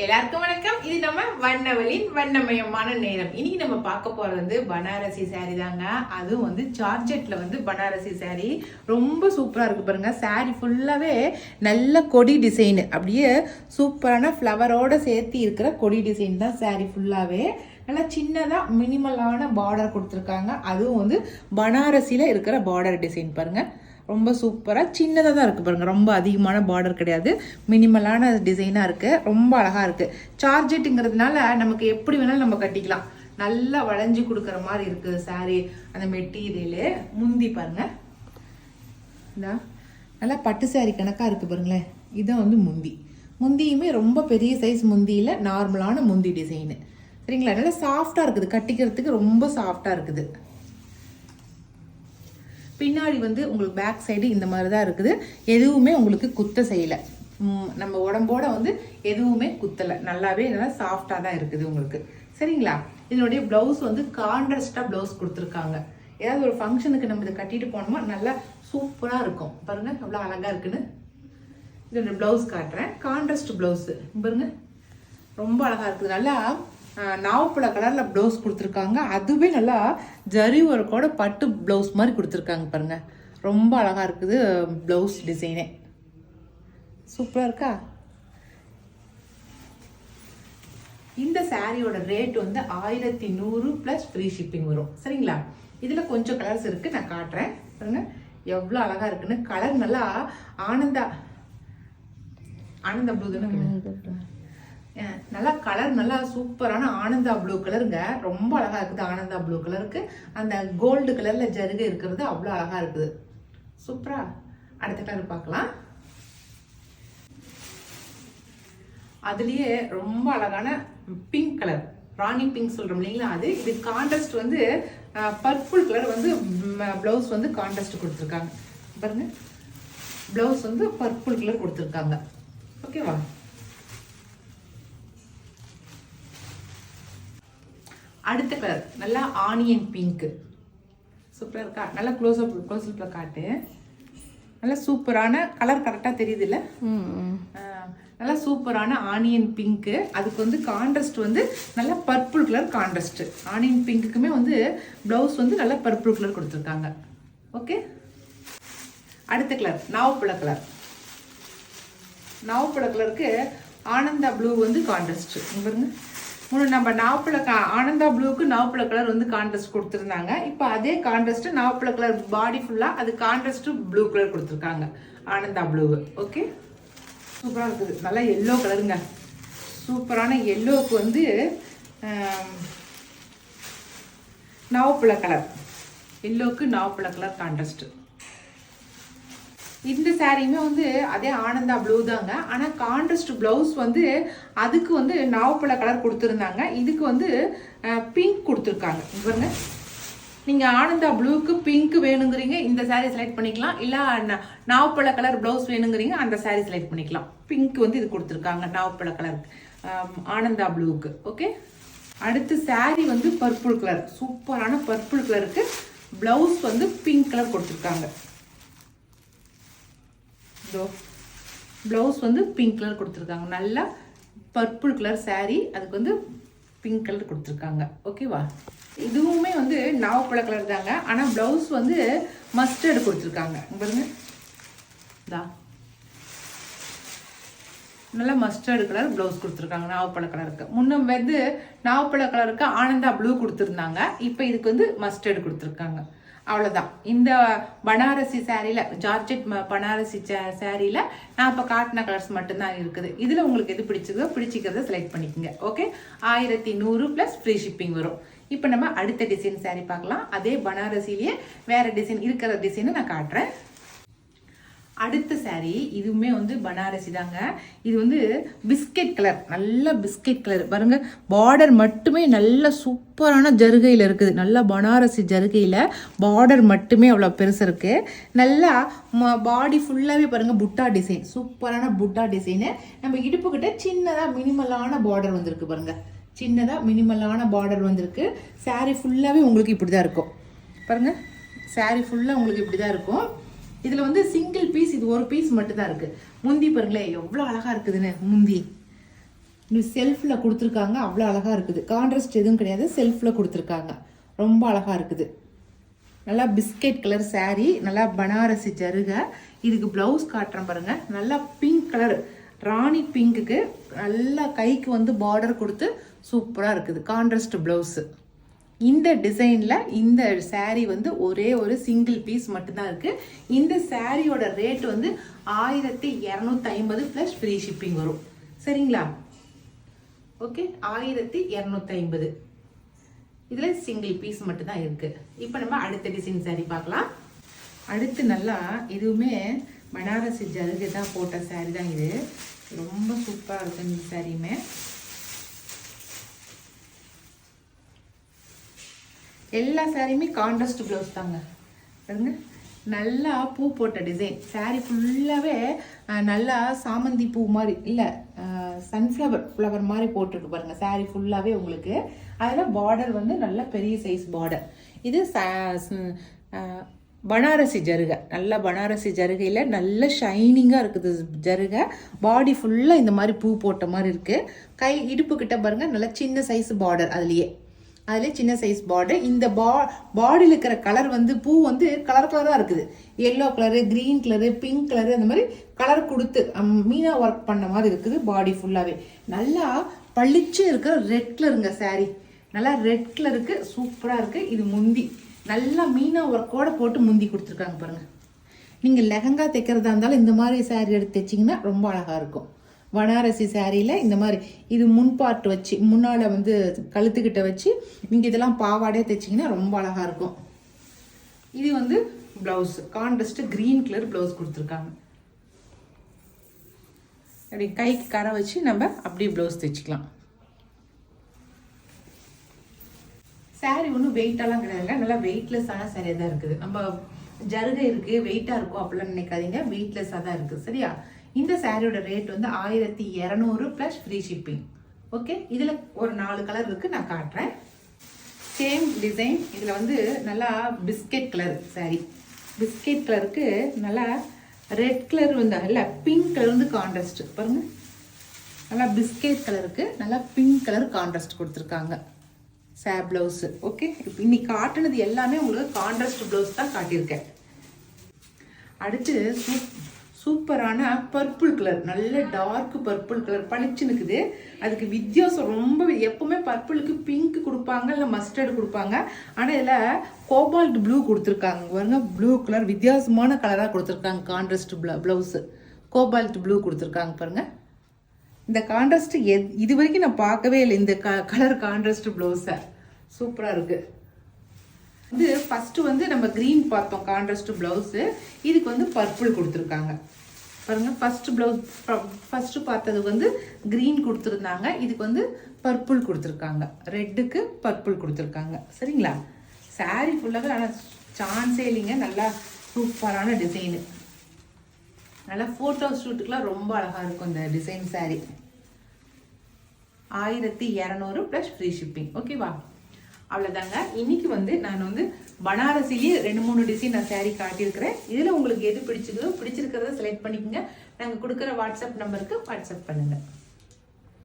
எல்லாருக்கும் வணக்கம். இது நம்ம வண்ணவளின் வண்ணமயமான நேரம். இன்னைக்கு நம்ம பார்க்க போறது வந்து பனாரசி சாரி தாங்க. அதுவும் வந்து ஜார்ஜெட்ல வந்து பனாரசி சாரி ரொம்ப சூப்பரா இருக்கு பாருங்க. சாரி ஃபுல்லாவே நல்ல கொடி டிசைன், அப்படியே சூப்பரான ஃப்ளவரோட சேர்த்து இருக்கிற கொடி டிசைன் தான் சாரி ஃபுல்லாவே. நல்லா சின்னதா மினிமலான பார்டர் கொடுத்துருக்காங்க. அதுவும் வந்து பனாரசியில இருக்கிற பார்டர் டிசைன் பாருங்க. ரொம்ப சூப்பராக சின்னதாக தான் இருக்குது பாருங்கள். ரொம்ப அதிகமான பார்டர் கிடையாது, மினிமலான டிசைனாக இருக்குது. ரொம்ப அழகாக இருக்குது. சார்ஜெட்டுங்கிறதுனால நமக்கு எப்படி வேணாலும் நம்ம கட்டிக்கலாம். நல்லா வளைஞ்சி கொடுக்குற மாதிரி இருக்குது சாரீ. அந்த மெட்டீரியலு முந்தி பாருங்கள், நல்லா பட்டு சாரி கணக்காக இருக்குது பாருங்களேன். இதான் வந்து முந்தியுமே ரொம்ப பெரிய சைஸ் முந்தியில் நார்மலான முந்தி டிசைனு. சரிங்களா? நல்லா சாஃப்டாக இருக்குது, கட்டிக்கிறதுக்கு ரொம்ப சாஃப்டாக இருக்குது. பின்னாடி வந்து உங்களுக்கு பேக் சைடு இந்த மாதிரி தான் இருக்குது. எதுவுமே உங்களுக்கு குத்த செய்யலை. நம்ம உடம்போட வந்து எதுவுமே குத்தலை. நல்லாவே நல்லா சாஃப்டாக தான் இருக்குது உங்களுக்கு. சரிங்களா? இதனுடைய ப்ளவுஸ் வந்து கான்ட்ராஸ்டாக ப்ளவுஸ் கொடுத்துருக்காங்க. ஏதாவது ஒரு ஃபங்க்ஷனுக்கு நம்ம இதை கட்டிட்டு போனோமா நல்லா சூப்பராக இருக்கும். பாருங்க எவ்வளோ அழகாக இருக்குன்னு. இதோட ப்ளவுஸ் காட்டுறேன். கான்ட்ராஸ்ட் ப்ளவுஸு பாருங்க, ரொம்ப அழகாக இருக்குது. நல்லா நாவப்பழ கலரில் ப்ளவுஸ் கொடுத்துருக்காங்க. அதுவே நல்லா ஜரி ஒர்க்கோட பட்டு ப்ளவுஸ் மாதிரி கொடுத்துருக்காங்க பாருங்க. ரொம்ப அழகாக இருக்குது ப்ளவுஸ் டிசைனே. சூப்பராக இருக்கா? இந்த சாரியோட ரேட் வந்து 1100 ப்ளஸ் ஃப்ரீ ஷிப்பிங் வரும். சரிங்களா? இதில் கொஞ்சம் கலர்ஸ் இருக்குது, நான் காட்டுறேன் பாருங்க எவ்வளோ அழகாக இருக்குன்னு. கலர் நல்லா ஆனந்தா ப்ளூ தானே, நல்லா கலர் நல்லா சூப்பரான ஆனந்தா ப்ளூ கலருங்க. ரொம்ப அழகா இருக்குது ஆனந்தா ப்ளூ கலருக்கு. அந்த கோல்டு கலர்ல ஜருகை இருக்கிறது அவ்வளோ அழகா இருக்குது. சூப்பரா. அடுத்த கலர் பார்க்கலாம். அதுலயே ரொம்ப அழகான பிங்க் கலர், ராணி பிங்க் சொல்றோம் இல்லைங்களா, அது. இது கான்ட்ராஸ்ட் வந்து பர்பிள் கலர் வந்து பிளவுஸ் வந்து கான்ட்ராஸ்ட் கொடுத்துருக்காங்க பாருங்க. பிளவுஸ் வந்து பர்பிள் கலர் கொடுத்துருக்காங்க. ஓகேவா? அடுத்த கலர் நல்லா ஆனியன் பிங்க். சூப்பராக இருக்கா? நல்லா க்ளோஸ்அப்பில் காட்டு. நல்லா சூப்பரான கலர், கரெக்டாக தெரியுது இல்லை? நல்லா சூப்பரான ஆனியன் பிங்க்கு. அதுக்கு வந்து கான்ட்ராஸ்ட் வந்து நல்லா பர்பிள் கலர் கான்ட்ராஸ்ட். ஆனியன் பிங்க்குமே வந்து ப்ளவுஸ் வந்து நல்லா பர்பிள் கலர் கொடுத்துருக்காங்க. ஓகே. அடுத்த கலர் நாவப்பழ கலர். நாவப்பழ கலருக்கு ஆனந்தா ப்ளூ வந்து கான்ட்ராஸ்ட் பாருங்க. நம்ம ஆனந்தா ப்ளூக்கு நாவப்பழ கலர் வந்து கான்ட்ராஸ்ட் கொடுத்துருந்தாங்க. இப்போ அதே கான்ட்ராஸ்ட் நாவப்பழ கலர் பாடி ஃபுல்லாக அது கான்ட்ராஸ்ட் ப்ளூ கலர் கொடுத்துருக்காங்க, ஆனந்தா ப்ளூவு. ஓகே, சூப்பராக இருக்குது. நல்லா எல்லோ கலருங்க. சூப்பரான எல்லோவுக்கு வந்து நாவப்பழ கலர், எல்லோவுக்கு நாவப்பழ கலர் கான்ட்ராஸ்ட். இந்த சாரியுமே வந்து அதே ஆனந்தா ப்ளூ தாங்க. ஆனால் கான்ட்ராஸ்ட் ப்ளவுஸ் வந்து அதுக்கு வந்து நாவப்பழ கலர் கொடுத்துருந்தாங்க. இதுக்கு வந்து பிங்க் கொடுத்துருக்காங்க பாருங்க. நீங்கள் ஆனந்தா ப்ளூக்கு பிங்க் வேணுங்கிறீங்க, இந்த சாரீ செலக்ட் பண்ணிக்கலாம். இல்லை நாவப்பழ கலர் ப்ளவுஸ் வேணுங்கிறீங்க, அந்த சாரீ செலக்ட் பண்ணிக்கலாம். பிங்க் வந்து இது கொடுத்துருக்காங்க நாவப்பழ கலருக்கு, ஆனந்தா ப்ளூவுக்கு. ஓகே. அடுத்து சாரீ வந்து பர்பிள் கலர், சூப்பரான பர்பிள் கலருக்கு ப்ளவுஸ் வந்து பிங்க் கலர் கொடுத்துருக்காங்க. ப்ளவுஸ் வந்து பிங்க் கலர் கொடுத்துருக்காங்க. நல்லா பர்பிள் கலர் சாரீ, அதுக்கு வந்து பிங்க் கலர் கொடுத்துருக்காங்க. ஓகேவா? இதுவுமே வந்து நாவப்பழ கலர் தாங்க. ஆனால் ப்ளவுஸ் வந்து மஸ்டர்டு கொடுத்துருக்காங்க பாருங்க. நல்லா மஸ்டர்டு கலர் ப்ளவுஸ் கொடுத்துருக்காங்க நாவப்பழ கலருக்கு. முன்ன வந்து நாவப்பழ கலருக்கு ஆனந்தா ப்ளூ கொடுத்துருந்தாங்க. இப்போ இதுக்கு வந்து மஸ்டர்டு கொடுத்துருக்காங்க. அவ்வளோதான். இந்த பனாரசி சாரியில், ஜார்ஜெட் பனாரசி சாரியில் நான் இப்போ காட்டின கலர்ஸ் மட்டும்தான் இருக்குது. இதில் உங்களுக்கு எது பிடிச்சிக்கிறத செலக்ட் பண்ணிக்கோங்க. ஓகே. 1100 ப்ளஸ் ஃப்ரீ ஷிப்பிங் வரும். இப்போ நம்ம அடுத்த டிசைன் சாரி பார்க்கலாம். அதே பனாரசிலேயே வேறு டிசைன் இருக்கிற டிசைனை நான் காட்டுறேன். அடுத்த சாரி இதுவுமே வந்து பனாரசி தாங்க. இது வந்து பிஸ்கெட் கலர், நல்ல பிஸ்கெட் கலர் பாருங்க. பார்டர் மட்டுமே நல்ல சூப்பரான ஜருகையில் இருக்குது. நல்லா பனாரசி ஜருகையில் பார்டர் மட்டுமே அவ்வளோ பெருசு இருக்குது. நல்லா பாடி ஃபுல்லாகவே பாருங்கள் புட்டா டிசைன், சூப்பரான புட்டா டிசைனு. நம்ம இடுப்புக்கிட்ட சின்னதாக மினிமலான பார்டர் வந்திருக்கு பாருங்கள். சின்னதாக மினிமலான பார்டர் வந்திருக்கு. சாரி ஃபுல்லாகவே உங்களுக்கு இப்படி தான் இருக்கும் பாருங்கள். சாரி ஃபுல்லாக உங்களுக்கு இப்படி தான் இருக்கும். இதில் வந்து சிங்கிள் பீஸ், இது ஒரு பீஸ் மட்டும் தான் இருக்குது. முந்தி பாருங்களேன் எவ்வளோ அழகாக இருக்குதுன்னு. முந்தி இன்னும் செல்ஃபில் கொடுத்துருக்காங்க, அவ்வளோ அழகாக இருக்குது. கான்ட்ராஸ்ட் எதுவும் கிடையாது, செல்ஃபில் கொடுத்துருக்காங்க, ரொம்ப அழகாக இருக்குது. நல்லா பிஸ்கெட் கலர் saree, நல்லா பனாரசி ஜருகை. இதுக்கு ப்ளவுஸ் காட்டுறேன் பாருங்கள். நல்லா பிங்க் கலர், ராணி பிங்க்குக்கு நல்லா கைக்கு வந்து பார்டர் கொடுத்து சூப்பராக இருக்குது. Contrast blouse. இந்த டிசைனில் இந்த saree வந்து ஒரே ஒரு சிங்கிள் பீஸ் மட்டும்தான் இருக்குது. இந்த சாரியோட ரேட் வந்து 1250 ப்ளஸ் ஃப்ரீ ஷிப்பிங் வரும். சரிங்களா? ஓகே, 1250. இதில் சிங்கிள் பீஸ் மட்டும்தான் இருக்குது. இப்போ நம்ம அடுத்த டிசைன் saree பார்க்கலாம். அடுத்து நல்லா இதுவுமே பனாரசி ஜருகை தான் போட்ட saree தான் இது. ரொம்ப சூப்பராக இருக்குது இந்த சாரியுமே. எல்லா சாரியுமே கான்ட்ராஸ்ட் ப்ளவுஸ் தாங்க. பாருங்க, நல்லா பூ போட்ட டிசைன். சாரி ஃபுல்லாகவே நல்லா சாமந்தி பூ மாதிரி இல்லை, ஃப்ளவர் மாதிரி போட்டிருக்கு பாருங்கள். சாரி ஃபுல்லாகவே உங்களுக்கு அதில் பார்டர் வந்து நல்ல பெரிய சைஸ் பார்டர். இது பனாரசி ஜருகை. நல்ல பனாரசி ஜருகையில் நல்ல ஷைனிங்காக இருக்குது ஜருகை. பாடி ஃபுல்லாக இந்த மாதிரி பூ போட்ட மாதிரி இருக்குது. கை இடுப்பு கிட்ட பாருங்கள், நல்ல சின்ன சைஸ் பார்டர். அதுலேயே சின்ன சைஸ் பார்டர். இந்த பாடியில் இருக்கிற கலர் வந்து பூ வந்து கலராக இருக்குது. Yellow colour, green colour, pink colour, அந்த மாதிரி கலர் கொடுத்து மீனா ஒர்க் பண்ண மாதிரி இருக்குது. பாடி ஃபுல்லாகவே நல்லா பளிச்சு இருக்கிற ரெட் கலருங்க சாரீ. நல்லா ரெட் கலருக்கு சூப்பராக இருக்குது. இது முந்தி நல்லா மீனா ஒர்க்கோட போட்டு முந்தி கொடுத்துருக்காங்க பாருங்கள். நீங்கள் லெஹங்கா தைக்கிறதா இருந்தாலும் இந்த மாதிரி சாரீ எடுத்து தைச்சிங்கன்னா ரொம்ப அழகாக இருக்கும். பனாரசி சாரியில் இந்த மாதிரி இது முன்பாட்டு வச்சு முன்னால் வந்து கழுத்துக்கிட்ட வச்சு நீங்கள் இதெல்லாம் பாவாடையே தைச்சிங்கன்னா ரொம்ப அழகாக இருக்கும். இது வந்து blouse contrast green colour blouse கொடுத்துருக்காங்க. அப்படி கைக்கு கரை வச்சு நம்ம அப்படியே ப்ளவுஸ் தைச்சிக்கலாம். சாரி ஒன்றும் வெயிட்டெல்லாம் கிடையாதுங்க, நல்லா வெயிட்லெஸ்ஸான சாரியாக தான் இருக்குது. நம்ம ஜருகை இருக்குது வெயிட்டாக இருக்கும் அப்படிலாம் நினைக்காதீங்க, வெயிட்லெஸ்ஸாக தான் இருக்குது. சரியா? இந்த சாரியோட ரேட் வந்து 1200 ப்ளஸ் ஃப்ரீ ஷிப்பிங். ஓகே, இதில் ஒரு 4 கலர் இருக்குது, நான் காட்டுறேன். Same design. இதில் வந்து நல்லா பிஸ்கெட் கலர் சாரி. பிஸ்கெட் கலருக்கு நல்லா ரெட் கலர் வந்து இல்லை பிங்க் கலர் வந்து கான்ட்ராஸ்ட் பாருங்கள். நல்லா பிஸ்கெட் கலருக்கு நல்லா பிங்க் கலர் கான்ட்ராஸ்ட் கொடுத்துருக்காங்க ப்ளவுஸு. ஓகே, இப்போ இன்னைக்கு காட்டுனது எல்லாமே உங்களுக்கு கான்ட்ராஸ்ட் ப்ளவுஸ் தான் காட்டியிருக்கேன். அடுத்து சூப்பரான பர்பிள் கலர், நல்ல டார்க் பர்பிள் கலர் பளிச்சுன்னு இருக்குது. அதுக்கு வித்தியாசம் ரொம்ப. எப்பவுமே பர்பிளுக்கு பிங்க் கொடுப்பாங்க, இல்லை மஸ்டர்டு கொடுப்பாங்க. ஆனால் இதில் கோபால்ட் ப்ளூ கொடுத்துருக்காங்க பாருங்க. ப்ளூ கலர் வித்தியாசமான கலராக கொடுத்துருக்காங்க. கான்ட்ராஸ்ட் ப்ளவுஸு கோபால்ட் ப்ளூ கொடுத்துருக்காங்க பாருங்க. இந்த கான்ட்ராஸ்ட் இது வரைக்கும் நான் பார்க்கவே இல்லை, இந்த கலர் கான்ட்ராஸ்ட் ப்ளவுஸை. சூப்பராக இருக்குது. இது ஃபர்ஸ்ட் வந்து நம்ம கிரீன் பார்த்தோம் கான்ட்ராஸ்ட் ப்ளவுஸு. இதுக்கு வந்து பர்பிள் கொடுத்துருக்காங்க பாருங்க. ஃபர்ஸ்ட் பார்த்தது வந்து கிரீன் கொடுத்துருந்தாங்க, இதுக்கு வந்து பர்பிள் கொடுத்துருக்காங்க. ரெட்டுக்கு பர்பிள் கொடுத்துருக்காங்க. சரிங்களா? சாரி ஃபுல்லாகவே நல்லா சான்ஸே இல்லைங்க, நல்லா சூப்பரான டிசைனு. நல்லா ஃபோட்டோ ஷூட்டுக்கெலாம் ரொம்ப அழகாக இருக்கும் இந்த design sorry. 1200 plus free shipping. ஓகேவா? அவ்வளோதாங்க. இன்னைக்கு வந்து நான் வந்து பனாரசிலேயே 2-3 டிசைன் நான் சாரீ காட்டியிருக்கிறேன். இதில் உங்களுக்கு எது பிடிச்சிருக்கிறத செலக்ட் பண்ணிக்கோங்க. நாங்கள் கொடுக்குற வாட்ஸ்அப் நம்பருக்கு வாட்ஸ்அப் பண்ணுங்கள்.